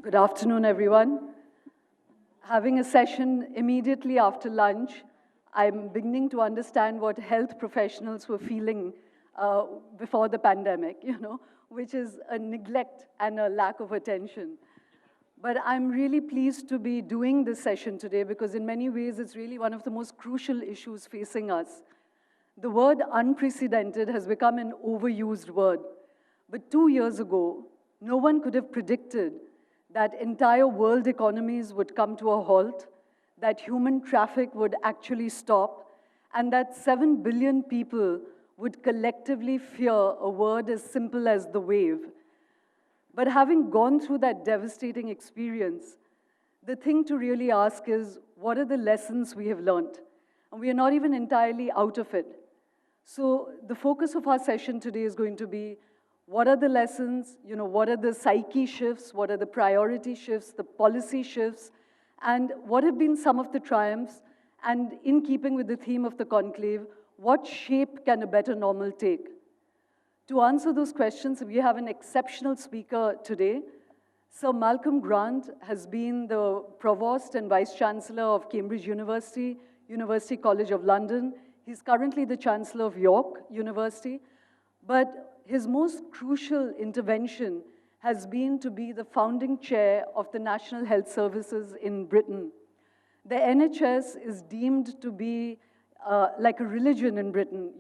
Good afternoon, everyone. Having a session immediately after lunch, I'm beginning to understand what health professionals were feeling before the pandemic, which is a neglect and a lack of attention. But I'm really pleased to be doing this session today because in many ways, it's really one of the most crucial issues facing us. The word unprecedented has become an overused word. But 2 years ago, no one could have predicted that entire world economies would come to a halt, that human traffic would actually stop, and that 7 billion people would collectively fear a word as simple as the wave. But having gone through that devastating experience, the thing to really ask is, what are the lessons we have learned? And we are not even entirely out of it. So the focus of our session today is going to be, what are the lessons, what are the psyche shifts, what are the priority shifts, the policy shifts, and what have been some of the triumphs, and in keeping with the theme of the conclave, what shape can a better normal take? To answer those questions, we have an exceptional speaker today. Sir Malcom Grant has been the Provost and Vice Chancellor of Cambridge University, University College of London. He's currently the Chancellor of York University, but his most crucial intervention has been to be the founding chair of the National Health Services in Britain. The NHS is deemed to be like a religion in Britain,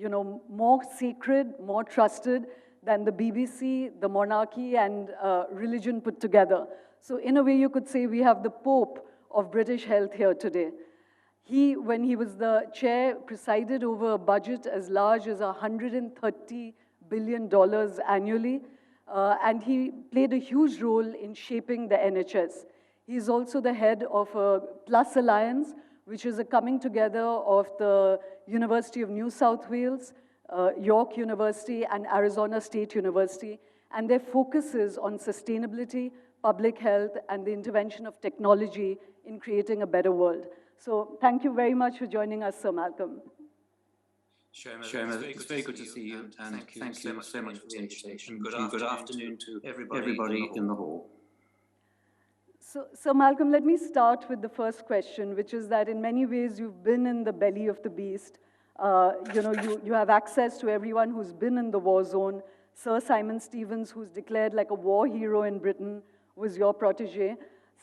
more sacred, more trusted than the BBC, the monarchy, and religion put together. So in a way, you could say we have the Pope of British health here today. He, when he was the chair, presided over a budget as large as $130 billion annually, and he played a huge role in shaping the NHS. He's also the head of a Plus Alliance, which is a coming together of the University of New South Wales, York University, and Arizona State University, and their focus is on sustainability, public health, and the intervention of technology in creating a better world. So thank you very much for joining us, Sir Malcom. Shoma, it's very good to see you, and thank you so much for the invitation. Good afternoon to everybody in the hall. So Malcom, let me start with the first question, which is that in many ways you've been in the belly of the beast. You have access to everyone who's been in the war zone. Sir Simon Stevens, who's declared like a war hero in Britain, was your protege.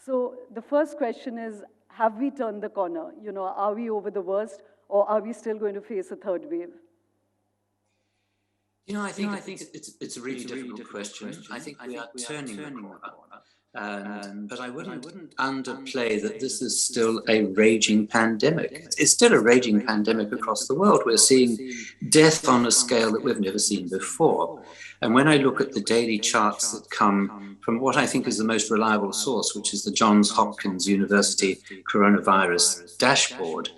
So the first question is, have we turned the corner? Are we over the worst? Or are we still going to face a third wave? I think it's a really difficult question. I think we are turning the corner. But I wouldn't underplay that this is still a raging pandemic. It's still a raging pandemic across the world. We're seeing death on a scale that we've never seen before. And when I look at the daily charts that come from what I think is the most reliable source, which is the Johns Hopkins University Coronavirus Dashboard,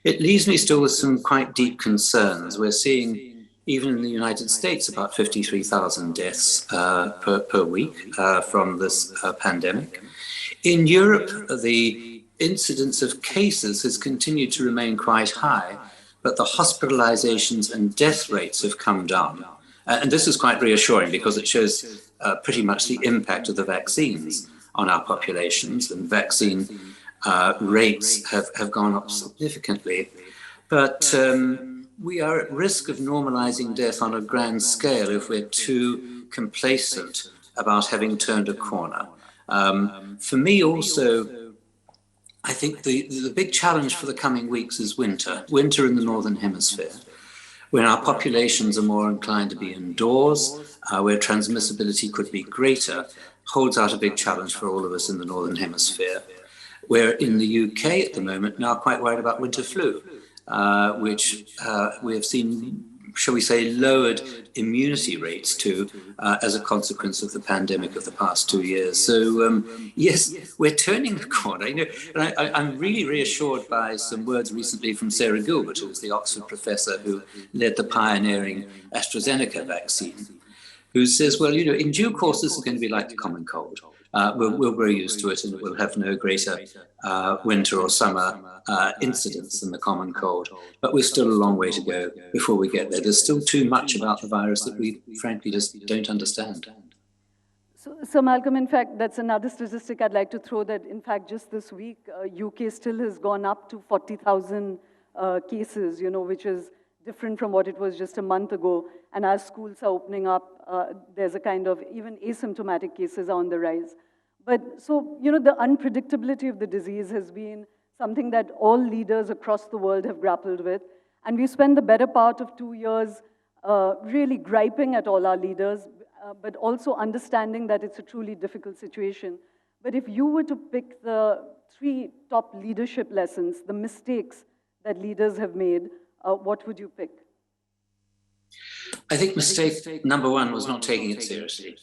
it leaves me still with some quite deep concerns. We're seeing, even in the United States, about 53,000 deaths per week from this pandemic. In Europe, the incidence of cases has continued to remain quite high, but the hospitalizations and death rates have come down. And this is quite reassuring because it shows pretty much the impact of the vaccines on our populations, and vaccine rates have gone up significantly. But we are at risk of normalizing death on a grand scale if we're too complacent about having turned a corner. For me also, I think the big challenge for the coming weeks is winter in the Northern Hemisphere, when our populations are more inclined to be indoors, where transmissibility could be greater, holds out a big challenge for all of us in the Northern Hemisphere. We're in the UK at the moment now quite worried about winter flu, which we have seen, shall we say, lowered immunity rates to as a consequence of the pandemic of the past 2 years. So yes, we're turning the corner. And I'm really reassured by some words recently from Sarah Gilbert, who was the Oxford professor who led the pioneering AstraZeneca vaccine, who says, well, in due course, this is going to be like the common cold. We'll grow used to it, and it will have no greater winter or summer incidence than the common cold. But we're still a long way to go before we get there. There's still too much about the virus that we frankly just don't understand. So Malcolm, in fact, that's another statistic I'd like to throw, that in fact just this week, UK still has gone up to 40,000 cases, which is different from what it was just a month ago. And as schools are opening up, there's a kind of, even asymptomatic cases are on the rise. But so, the unpredictability of the disease has been something that all leaders across the world have grappled with. And we spent the better part of 2 years really griping at all our leaders, but also understanding that it's a truly difficult situation. But if you were to pick the 3 top leadership lessons, the mistakes that leaders have made, what would you pick? I think mistake number 1 was not taking it seriously.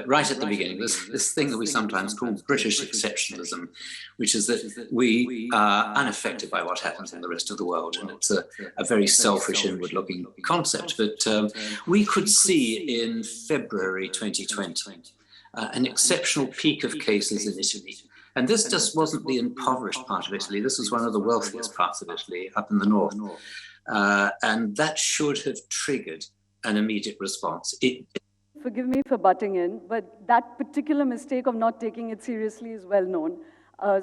Right at the beginning, this thing that we sometimes call British exceptionalism, which is that we are unaffected by what happens in the rest of the world. And it's a very selfish, inward-looking concept. But we could see in February 2020 an exceptional peak of cases in Italy. And this just wasn't the impoverished part of Italy. This was one of the wealthiest parts of Italy, up in the north. And that should have triggered an immediate response. Forgive me for butting in, but that particular mistake of not taking it seriously is well known.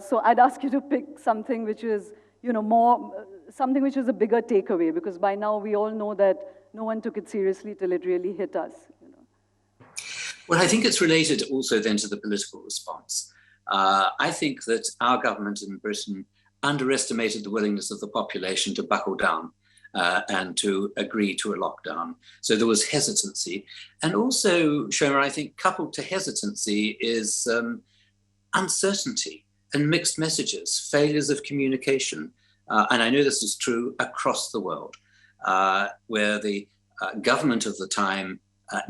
So I'd ask you to pick something which is, something which is a bigger takeaway, because by now we all know that no one took it seriously till it really hit us. Well, I think it's related also then to the political response. I think that our government in Britain underestimated the willingness of the population to buckle down and to agree to a lockdown. So there was hesitancy. And also, Shoma, I think coupled to hesitancy is uncertainty and mixed messages, failures of communication. And I know this is true across the world, where the government of the time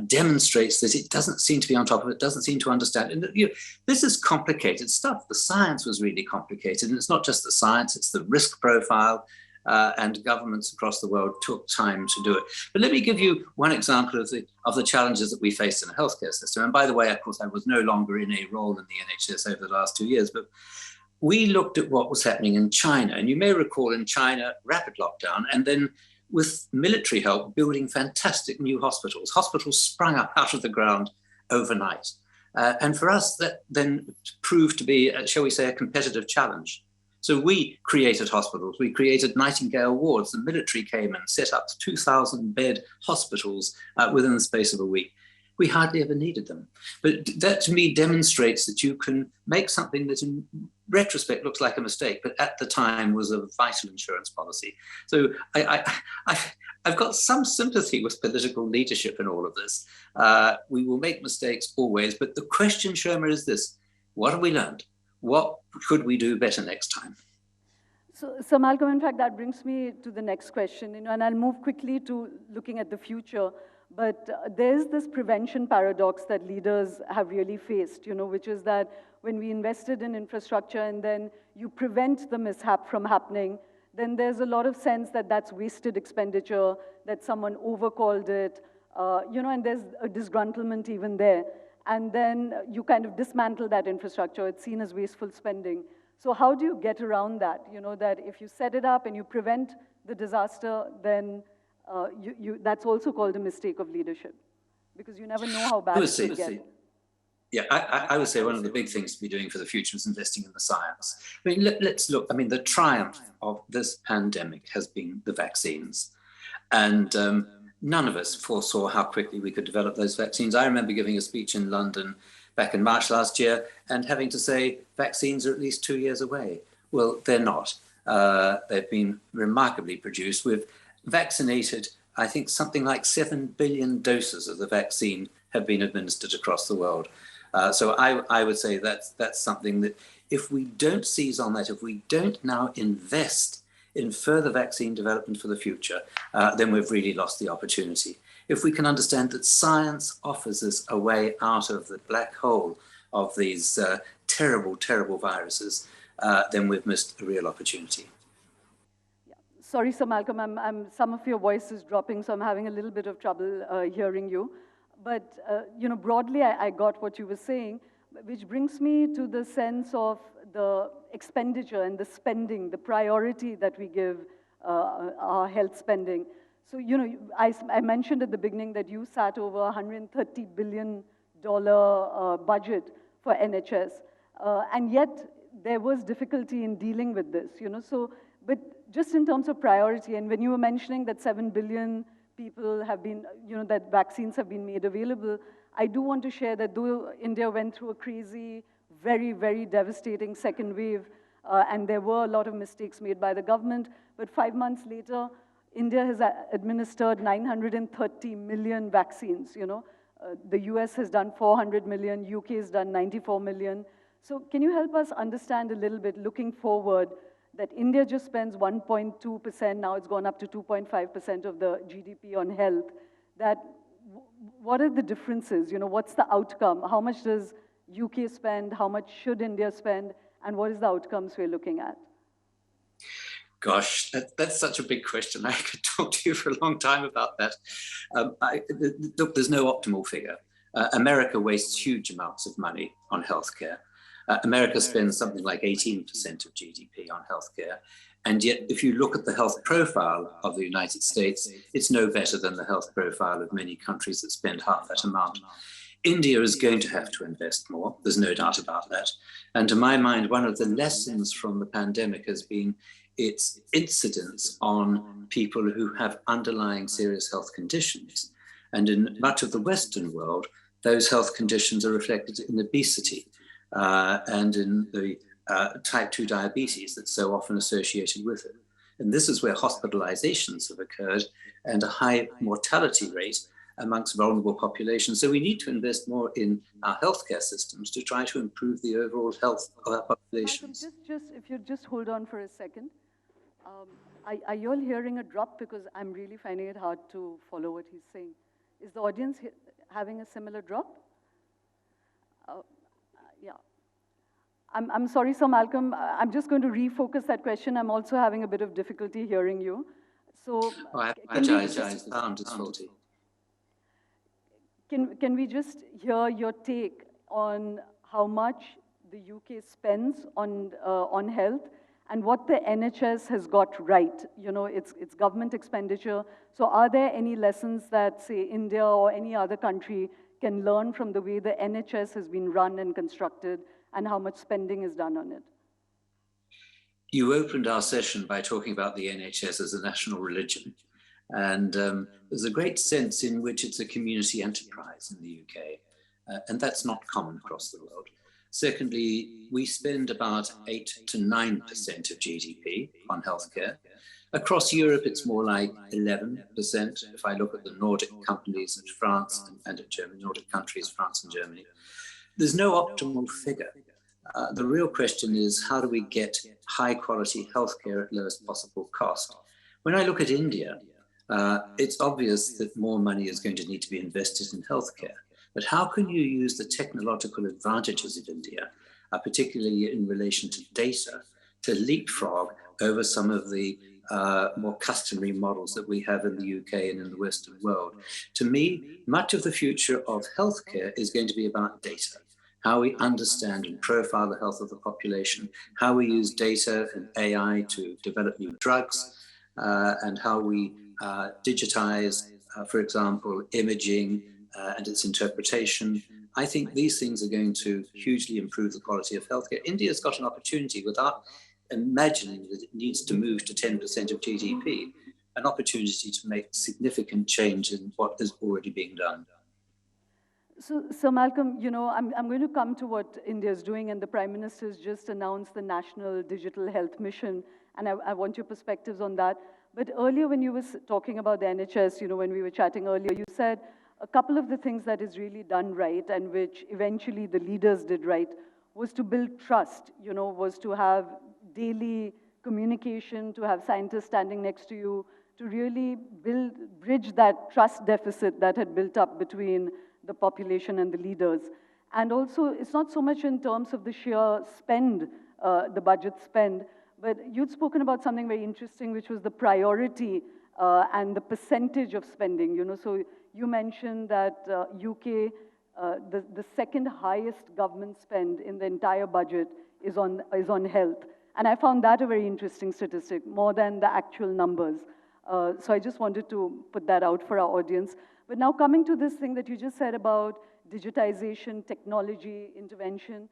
demonstrates that it doesn't seem to be on top of it, doesn't seem to understand. And this is complicated stuff. The science was really complicated. And it's not just the science, it's the risk profile. And governments across the world took time to do it. But let me give you one example of the challenges that we faced in the healthcare system. And by the way, of course, I was no longer in a role in the NHS over the last 2 years, but we looked at what was happening in China. And you may recall in China, rapid lockdown, and then with military help, building fantastic new hospitals. Hospitals sprung up out of the ground overnight. And for us, that then proved to be, shall we say, a competitive challenge. So we created hospitals, we created Nightingale wards. The military came and set up 2,000-bed hospitals within the space of a week. We hardly ever needed them. But that to me demonstrates that you can make something that in retrospect looks like a mistake, but at the time was a vital insurance policy. So I've got some sympathy with political leadership in all of this. We will make mistakes always, but the question, Shoma, is this: what have we learned? What could we do better next time? So Malcolm, in fact, that brings me to the next question, and I'll move quickly to looking at the future. But there's this prevention paradox that leaders have really faced, which is that when we invested in infrastructure and then you prevent the mishap from happening, then there's a lot of sense that that's wasted expenditure, that someone overcalled it, and there's a disgruntlement even there. And then you kind of dismantle that infrastructure. It's seen as wasteful spending. So how do you get around that? That if you set it up and you prevent the disaster, then that's also called a mistake of leadership, because you never know how bad it will get. Yeah, I would say one of the big things to be doing for the future is investing in the science. I mean, let's look. I mean, the triumph of this pandemic has been the vaccines. And none of us foresaw how quickly we could develop those vaccines. I remember giving a speech in London back in March last year and having to say vaccines are at least 2 years away. Well, they're not. They've been remarkably produced. We've vaccinated, I think, something like 7 billion doses of the vaccine have been administered across the world. So I would say that's something that if we don't seize on that, if we don't now invest in further vaccine development for the future, then we've really lost the opportunity. If we can understand that science offers us a way out of the black hole of these terrible, terrible viruses, then we've missed a real opportunity. Sorry, Sir Malcolm, some of your voice is dropping, so I'm having a little bit of trouble hearing you. But broadly, I got what you were saying, which brings me to the sense of the expenditure and the spending, the priority that we give our health spending. So, I mentioned at the beginning that you sat over $130 billion budget for NHS. And yet, there was difficulty in dealing with this, So, but just in terms of priority, and when you were mentioning that 7 billion people have been, that vaccines have been made available, I do want to share that though India went through a crazy, very, very devastating second wave, and there were a lot of mistakes made by the government, but 5 months later, India has administered 930 million vaccines, The US has done 400 million, UK has done 94 million. So can you help us understand a little bit, looking forward, that India just spends 1.2%, now it's gone up to 2.5% of the GDP on health, that what are the differences? What's the outcome? How much does UK spend? How much should India spend? And what is the outcomes we're looking at? Gosh, that's such a big question. I could talk to you for a long time about that. Look, there's no optimal figure. America wastes huge amounts of money on healthcare. America spends something like 18% of GDP on healthcare. And yet, if you look at the health profile of the United States, it's no better than the health profile of many countries that spend half that amount. India is going to have to invest more, there's no doubt about that. And to my mind, one of the lessons from the pandemic has been its incidence on people who have underlying serious health conditions. And in much of the Western world, those health conditions are reflected in obesity and in the type 2 diabetes that's so often associated with it. And this is where hospitalizations have occurred and a high mortality rate amongst vulnerable populations. So we need to invest more in our healthcare systems to try to improve the overall health of our populations. Malcolm, if you just hold on for a second. Are you all hearing a drop? Because I'm really finding it hard to follow what he's saying. Is the audience having a similar drop? Yeah. I'm sorry, Sir Malcolm. I'm just going to refocus that question. I'm also having a bit of difficulty hearing you. So, I apologize. The sound is faulty. Can we just hear your take on how much the UK spends on health and what the NHS has got right? It's government expenditure. So are there any lessons that, say, India or any other country can learn from the way the NHS has been run and constructed and how much spending is done on it? You opened our session by talking about the NHS as a national religion. And there's a great sense in which it's a community enterprise in the UK, and that's not common across the world. Secondly, we spend about 8 to 9% of GDP on healthcare. Across Europe, it's more like 11%. If I look at the Nordic companies in France and at Germany, Nordic countries, France and Germany, there's no optimal figure. The real question is, how do we get high quality healthcare at lowest possible cost? When I look at India, it's obvious that more money is going to need to be invested in healthcare. But how can you use the technological advantages of India, particularly in relation to data, to leapfrog over some of the more customary models that we have in the UK and in the Western world? To me, much of the future of healthcare is going to be about data. How we understand and profile the health of the population, how we use data and AI to develop new drugs, and how we digitize, for example, imaging and its interpretation. I think these things are going to hugely improve the quality of healthcare. India's got an opportunity, without imagining that it needs to move to 10% of GDP, an opportunity to make significant change in what is already being done. So Malcolm, I'm going to come to what India is doing, and the Prime Minister's just announced the National Digital Health Mission, and I want your perspectives on that. But earlier when you were talking about the NHS, when we were chatting earlier, you said a couple of the things that is really done right and which eventually the leaders did right was to build trust, was to have daily communication, to have scientists standing next to you, to really bridge that trust deficit that had built up between the population and the leaders. And also, it's not so much in terms of the sheer spend, the budget spend, but you'd spoken about something very interesting, which was the priority and the percentage of spending. So you mentioned that UK, the second highest government spend in the entire budget is on health. And I found that a very interesting statistic, more than the actual numbers. So I just wanted to put that out for our audience. But now coming to this thing that you just said about digitization, technology, intervention.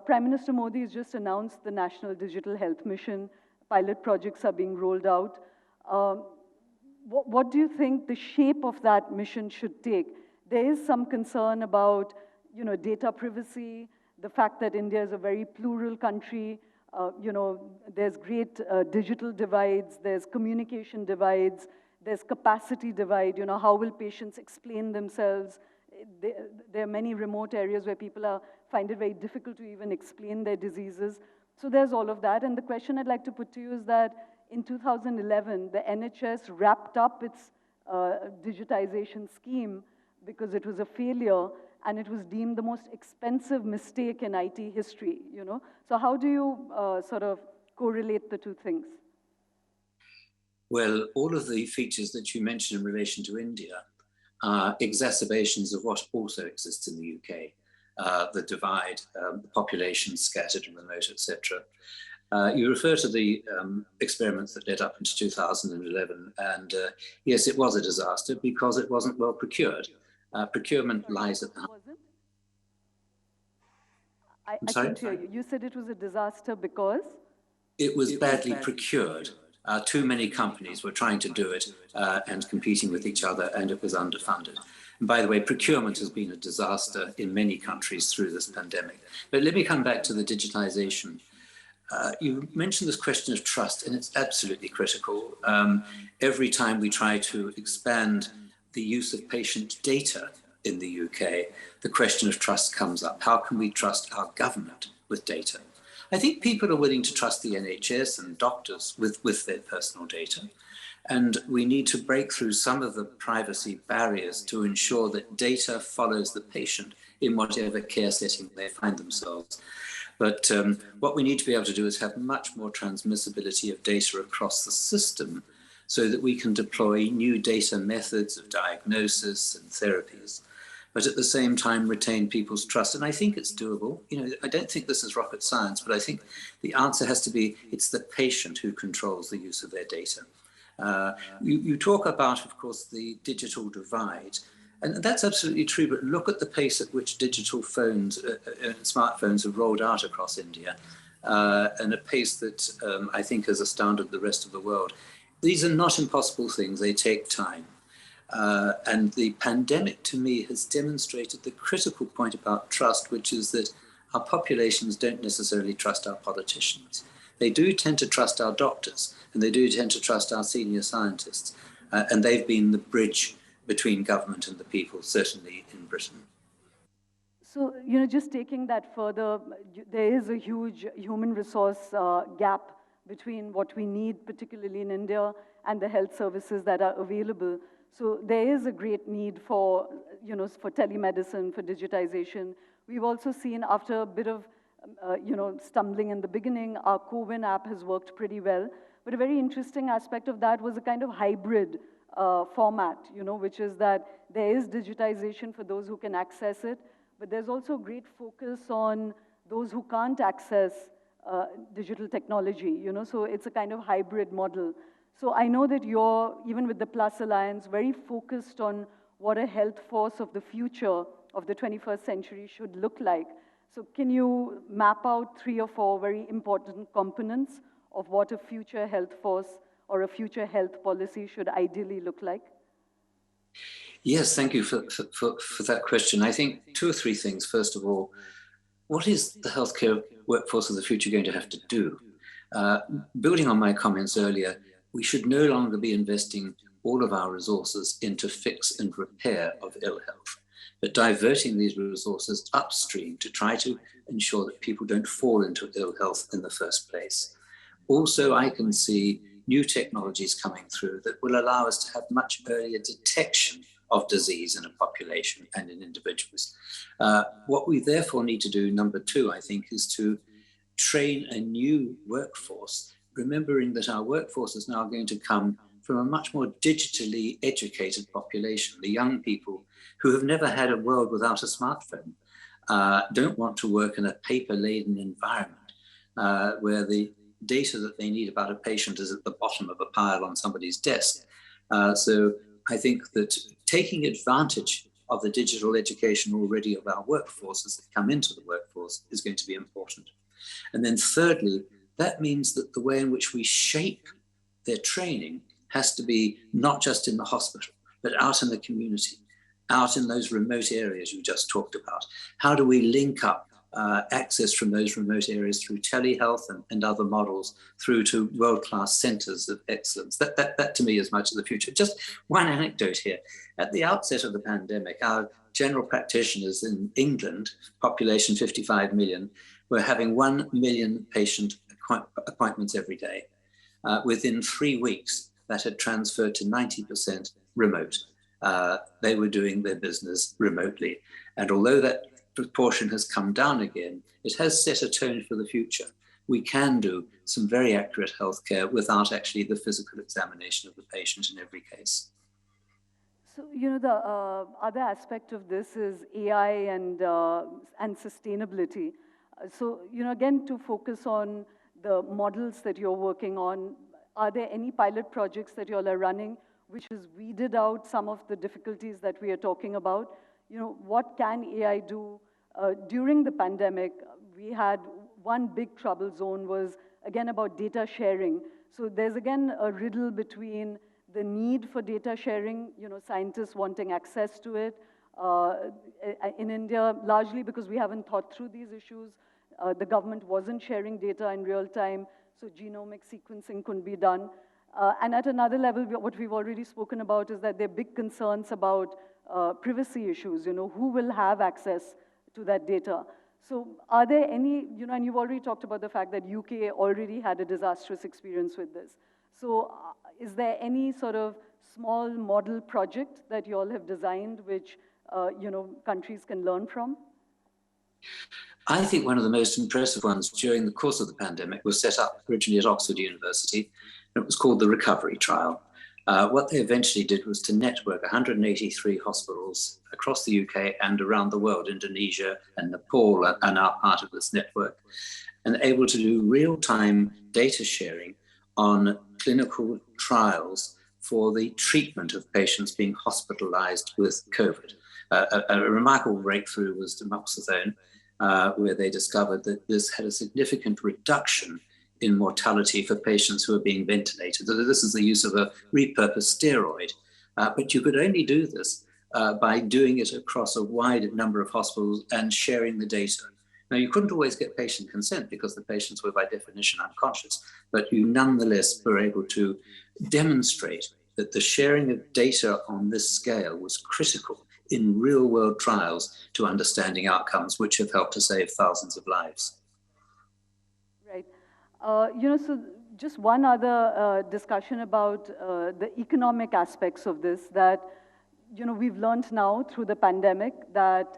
Prime Minister Modi has just announced the National Digital Health Mission. Pilot projects are being rolled out. What do you think the shape of that mission should take? There is some concern about, data privacy, the fact that India is a very plural country. There's great digital divides, there's communication divides, there's capacity divide. How will patients explain themselves? There are many remote areas where people find it very difficult to even explain their diseases. So there's all of that. And the question I'd like to put to you is that in 2011, the NHS wrapped up its digitization scheme because it was a failure, and it was deemed the most expensive mistake in IT history, So how do you sort of correlate the two things? Well, all of the features that you mentioned in relation to India are exacerbations of what also exists in the UK, the divide, the population scattered and remote, etc. You refer to the experiments that led up into 2011, and yes, it was a disaster because it wasn't well procured. Procurement lies at the heart. I can't hear you. You said it was a disaster because? It was badly procured. Too many companies were trying to do it and competing with each other, and it was underfunded. And by the way, procurement has been a disaster in many countries through this pandemic. But let me come back to the digitization. You mentioned this question of trust, and it's absolutely critical. Every time we try to expand the use of patient data in the UK, the question of trust comes up. How can we trust our government with data? I think people are willing to trust the NHS and doctors with their personal data. And we need to break through some of the privacy barriers to ensure that data follows the patient in whatever care setting they find themselves. But what we need to be able to do is have much more transmissibility of data across the system so that we can deploy new data methods of diagnosis and therapies, but at the same time retain people's trust. And I think it's doable. I don't think this is rocket science, but I think the answer has to be it's the patient who controls the use of their data. You talk about, of course, the digital divide, and that's absolutely true, but look at the pace at which digital phones and smartphones have rolled out across India, and a pace that I think has astounded the rest of the world. These are not impossible things, they take time. And the pandemic, to me, has demonstrated the critical point about trust, which is that our populations don't necessarily trust our politicians. They do tend to trust our doctors, and they do tend to trust our senior scientists. And they've been the bridge between government and the people, certainly in Britain. So, just taking that further, there is a huge human resource gap between what we need, particularly in India, and the health services that are available. So there is a great need for, for telemedicine, for digitization. We've also seen, after a bit of, stumbling in the beginning, our CoWIN app has worked pretty well. But a very interesting aspect of that was a kind of hybrid format, which is that there is digitization for those who can access it, but there's also great focus on those who can't access digital technology, so it's a kind of hybrid model. So I know that you're, even with the Plus Alliance, very focused on what a health force of the future of the 21st century should look like. So can you map out 3 or 4 very important components of what a future health force or a future health policy should ideally look like? Yes, thank you for that question. I think 2 or 3 things. First of all, what is the healthcare workforce of the future going to have to do? Building on my comments earlier, we should no longer be investing all of our resources into fix and repair of ill health, but diverting these resources upstream to try to ensure that people don't fall into ill health in the first place. Also, I can see new technologies coming through that will allow us to have much earlier detection of disease in a population and in individuals. What we therefore need to do, number 2, I think, is to train a new workforce, remembering that our workforce is now going to come from a much more digitally educated population. The young people who have never had a world without a smartphone don't want to work in a paper-laden environment where the data that they need about a patient is at the bottom of a pile on somebody's desk. So I think that taking advantage of the digital education already of our workforce as they come into the workforce is going to be important. And then thirdly, that means that the way in which we shape their training has to be not just in the hospital, but out in the community, out in those remote areas you just talked about. How do we link up access from those remote areas through telehealth and other models through to world-class centers of excellence? That to me is much of the future. Just one anecdote here. At the outset of the pandemic, our general practitioners in England, population 55 million, were having 1 million patient appointments every day. Within 3 weeks, that had transferred to 90% remote. They were doing their business remotely. And although that proportion has come down again, it has set a tone for the future. We can do some very accurate healthcare without actually the physical examination of the patient in every case. So, the other aspect of this is AI and sustainability. So, again, to focus on the models that you're working on, are there any pilot projects that you all are running which has weeded out some of the difficulties that we are talking about? What can AI do? During the pandemic, we had one big trouble zone was, again, about data sharing. So there's, again, a riddle between the need for data sharing, scientists wanting access to it. In India, largely because we haven't thought through these issues, the government wasn't sharing data in real time, so genomic sequencing couldn't be done. And at another level, what we've already spoken about is that there are big concerns about privacy issues, who will have access to that data. So are there any, and you've already talked about the fact that UK already had a disastrous experience with this. So is there any sort of small model project that you all have designed which, countries can learn from? I think one of the most impressive ones during the course of the pandemic was set up originally at Oxford University, and it was called the Recovery Trial. What they eventually did was to network 183 hospitals across the UK and around the world, Indonesia and Nepal are now part of this network, and able to do real-time data sharing on clinical trials for the treatment of patients being hospitalized with COVID. A remarkable breakthrough was tamoxifen, where they discovered that this had a significant reduction in mortality for patients who are being ventilated. So this is the use of a repurposed steroid. But you could only do this by doing it across a wide number of hospitals and sharing the data. Now, you couldn't always get patient consent because the patients were by definition unconscious, but you nonetheless were able to demonstrate that the sharing of data on this scale was critical in real-world trials to understanding outcomes, which have helped to save thousands of lives. Right. So just one other discussion about the economic aspects of this, that, we've learned now through the pandemic that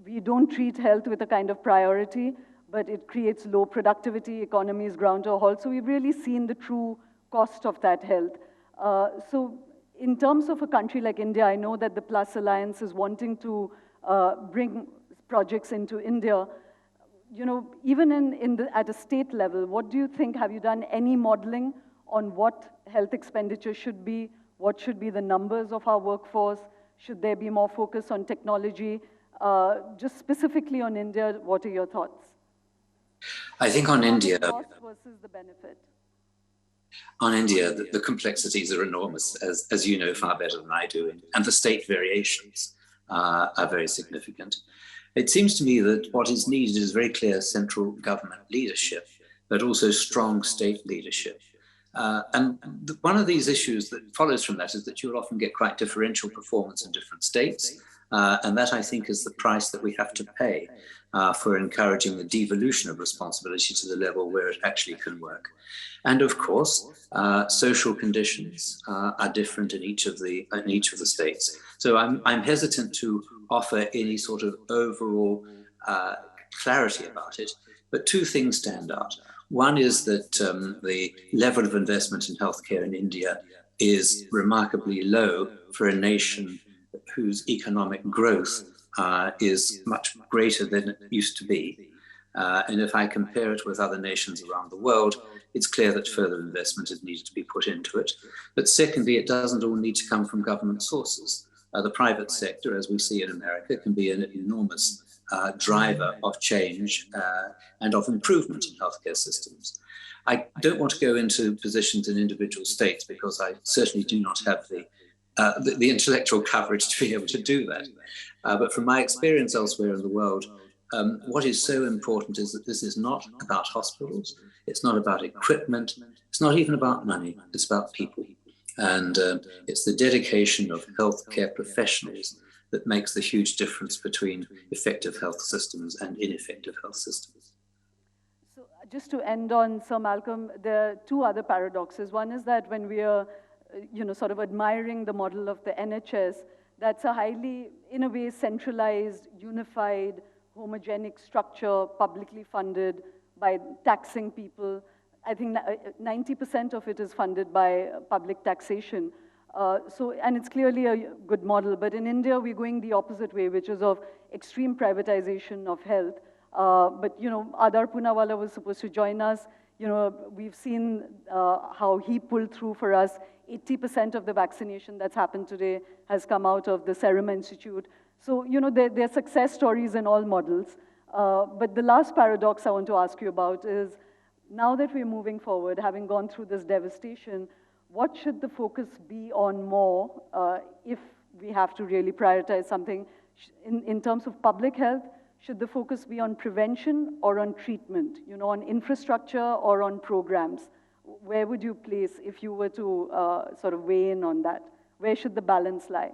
we don't treat health with a kind of priority, but it creates low productivity, economies ground to a halt. So we've really seen the true cost of that health. So in terms of a country like India, I know that the Plus Alliance is wanting to bring projects into India. Even at a state level, what do you think? Have you done any modeling on what health expenditure should be? What should be the numbers of our workforce? Should there be more focus on technology? Just specifically on India, what are your thoughts? I think on India, the cost versus the benefit. On India, the complexities are enormous, as you know far better than I do, and the state variations are very significant. It seems to me that what is needed is very clear central government leadership, but also strong state leadership. And one of these issues that follows from that is that you'll often get quite differential performance in different states. And that, I think, is the price that we have to pay for encouraging the devolution of responsibility to the level where it actually can work. And of course, social conditions are different in each of the states. So I'm hesitant to offer any sort of overall clarity about it. But two things stand out. One is that the level of investment in healthcare in India is remarkably low for a nation whose economic growth is much greater than it used to be. And if I compare it with other nations around the world, it's clear that further investment is needed to be put into it. But secondly, it doesn't all need to come from government sources. The private sector, as we see in America, can be an enormous driver of change and of improvement in healthcare systems. I don't want to go into positions in individual states because I certainly do not have the intellectual coverage to be able to do that. But from my experience elsewhere in the world, what is so important is that this is not about hospitals, it's not about equipment, it's not even about money, it's about people. And it's the dedication of healthcare professionals that makes the huge difference between effective health systems and ineffective health systems. So just to end on, Sir Malcolm, there are two other paradoxes. One is that when we are, sort of admiring the model of the NHS, that's a highly, in a way, centralized, unified, homogenic structure, publicly funded by taxing people. I think 90% of it is funded by public taxation. And it's clearly a good model. But in India, we're going the opposite way, which is of extreme privatization of health. But, Adar Poonawalla was supposed to join us. We've seen how he pulled through for us. 80% of the vaccination that's happened today has come out of the Serum Institute. So, there are success stories in all models. But the last paradox I want to ask you about is, now that we're moving forward, having gone through this devastation, what should the focus be on more if we have to really prioritize something? In terms of public health, should the focus be on prevention or on treatment, on infrastructure or on programs? Where would you place if you were to sort of weigh in on that? Where should the balance lie?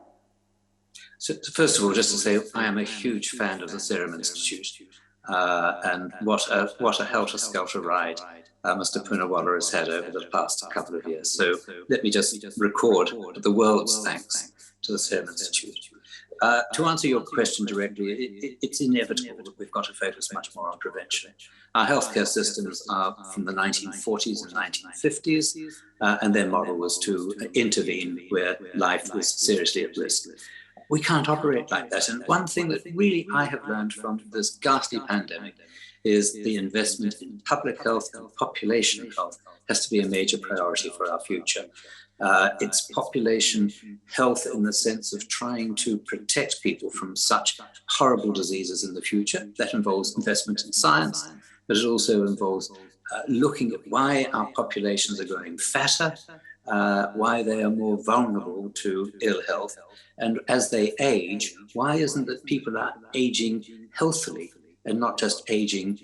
So first of all, just to say, I am a huge fan of the Serum Institute. And what a helter-skelter ride Mr. Poonawalla has had over the past couple of years. So let me just record the world's thanks to the Serum Institute. To answer your question directly, it's inevitable that we've got to focus much more on prevention. Our healthcare systems are from the 1940s and 1950s, and their model was to intervene where life was seriously at risk. We can't operate like that. And one thing that really I have learned from this ghastly pandemic is the investment in public health and population health has to be a major priority for our future. It's population health in the sense of trying to protect people from such horrible diseases in the future. That involves investment in science, but it also involves looking at why our populations are growing fatter, why they are more vulnerable to ill health. And as they age, why isn't it people are aging healthily and not just aging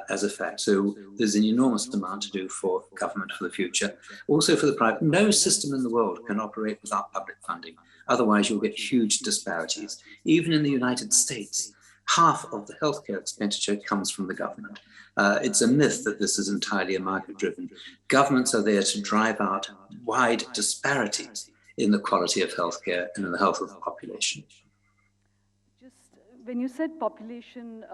as a fact? So there's an enormous amount to do for government for the future. Also for the private. No system in the world can operate without public funding. Otherwise, you'll get huge disparities. Even in the United States, half of the healthcare expenditure comes from the government. It's a myth that this is entirely market-driven. Governments are there to drive out wide disparities in the quality of healthcare and in the health of the population. Just when you said population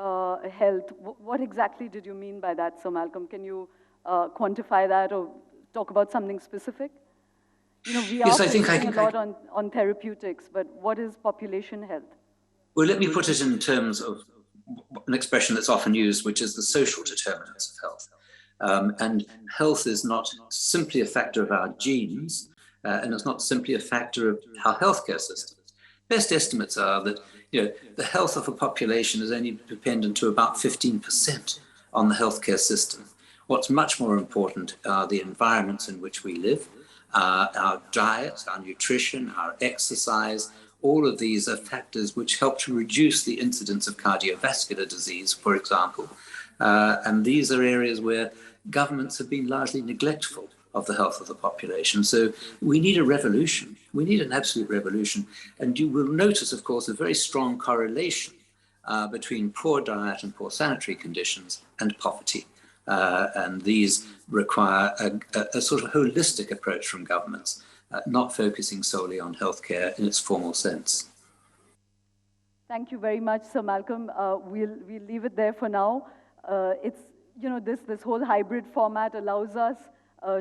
health, what exactly did you mean by that, Sir Malcolm? Can you quantify that or talk about something specific? We are focusing a lot on therapeutics, but what is population health? Well, let me put it in terms of an expression that's often used, which is the social determinants of health. And health is not simply a factor of our genes, and it's not simply a factor of our healthcare systems. Best estimates are that the health of a population is only dependent to about 15% on the healthcare system. What's much more important are the environments in which we live, our diet, our nutrition, our exercise. All of these are factors which help to reduce the incidence of cardiovascular disease, for example. And these are areas where governments have been largely neglectful of the health of the population. So we need a revolution. We need an absolute revolution. And you will notice, of course, a very strong correlation between poor diet and poor sanitary conditions and poverty. And these require a sort of holistic approach from governments, not focusing solely on healthcare in its formal sense. Thank you very much, Sir Malcolm. We'll leave it there for now. It's, this whole hybrid format allows us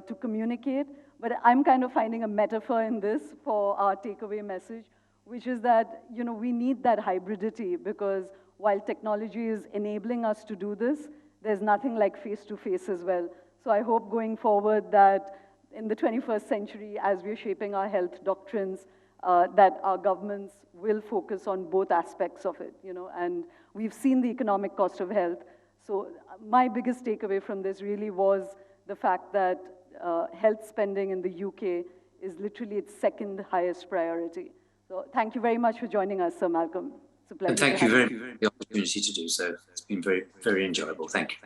to communicate, but I'm kind of finding a metaphor in this for our takeaway message, which is that, we need that hybridity, because while technology is enabling us to do this, there's nothing like face-to-face as well. So I hope going forward that in the 21st century, as we're shaping our health doctrines, that our governments will focus on both aspects of it, and we've seen the economic cost of health. So my biggest takeaway from this really was the fact that health spending in the UK is literally its second highest priority. So thank you very much for joining us, Sir Malcolm. It's a pleasure. And thank you very much for the opportunity to do so. It's been very, very enjoyable. Thank you.